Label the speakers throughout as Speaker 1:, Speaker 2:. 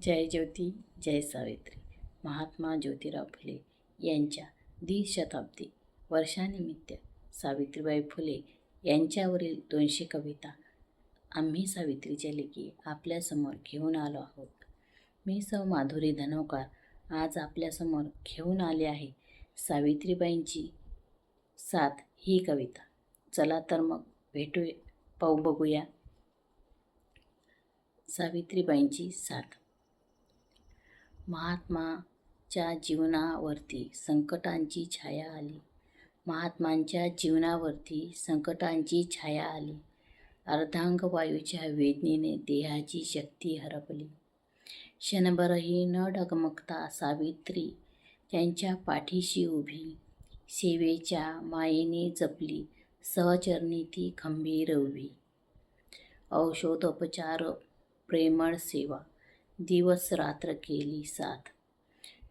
Speaker 1: जय ज्योती जय सावित्री. महात्मा ज्योतिराव फुले यांच्या द्विशताब्दी वर्षानिमित्त सावित्रीबाई फुले यांच्यावरील 200 कविता आम्ही सावित्रीच्या लेखी आपल्यासमोर घेऊन आलो आहोत. मी सौ माधुरी धनवकार आज आपल्यासमोर घेऊन आले आहे सावित्रीबाईंची साथ ही कविता. चला तर मग बघूया सावित्रीबाईंची साथ. महात्माच्या जीवनावरती संकटांची छाया आली. महात्मांच्या जीवनावरती संकटांची छाया आली. अर्धांगवायूच्या वेदनेने देहाची शक्ती हरपली. क्षणभरही न डगमगता सावित्री त्यांच्या पाठीशी उभी. सेवेच्या मायेने जपली सहचरणी ती खंबीर उभी. औषधोपचार प्रेमळ सेवा दिवस रात्र केली साथ.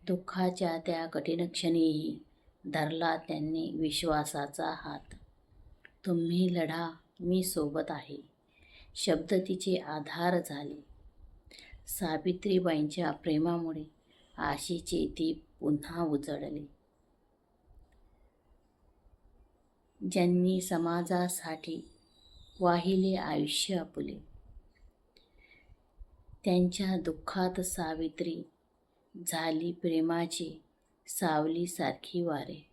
Speaker 1: दुःखाच्या त्या कठीण क्षणीही धरला त्यांनी विश्वासाचा हात. तुम्ही लढा मी सोबत आहे शब्द तिचे आधार झाले. सावित्रीबाईंच्या प्रेमामुळे आशेचे दीप पुन्हा उजळले. ज्यांनी समाजासाठी वाहिले आयुष्य आपुले. त्यांच्या दुःखात सावित्री झाली प्रेमाची सावलीसारखी वारे.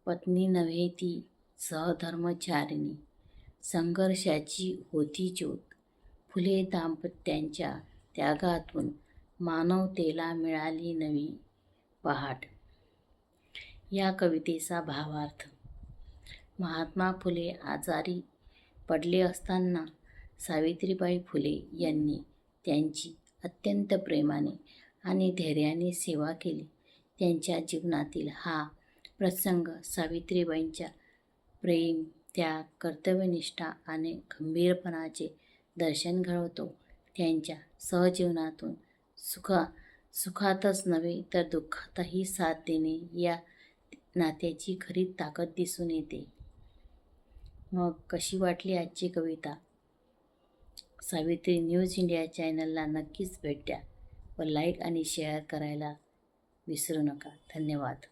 Speaker 1: पत्नी नव्हे ती सहधर्मचारिणी संघर्षाची होती ज्योत. फुले दाम्पत्यांच्या त्यागातून मानवतेला मिळाली नवी पहाट. या कवितेचा भावार्थ. महात्मा फुले आजारी पडले असताना सावित्रीबाई फुले यांनी त्यांची अत्यंत प्रेमाने आणि धैर्याने सेवा केली. त्यांच्या जीवनातील हा प्रसंग सावित्रीबाईंच्या प्रेम, त्याग, कर्तव्यनिष्ठा आणि खंबीरपणाचे दर्शन घडवतो. त्यांच्या सहजीवनातून सुखातच नव्हे तर दुःखातही साथ देणे या नात्याची खरी ताकद दिसून येते. मग कशी वाटली आजची कविता? सावित्री न्यूज इंडिया चॅनलला नक्कीच भेट द्या व लाईक आणि शेअर करायला विसरू नका. धन्यवाद.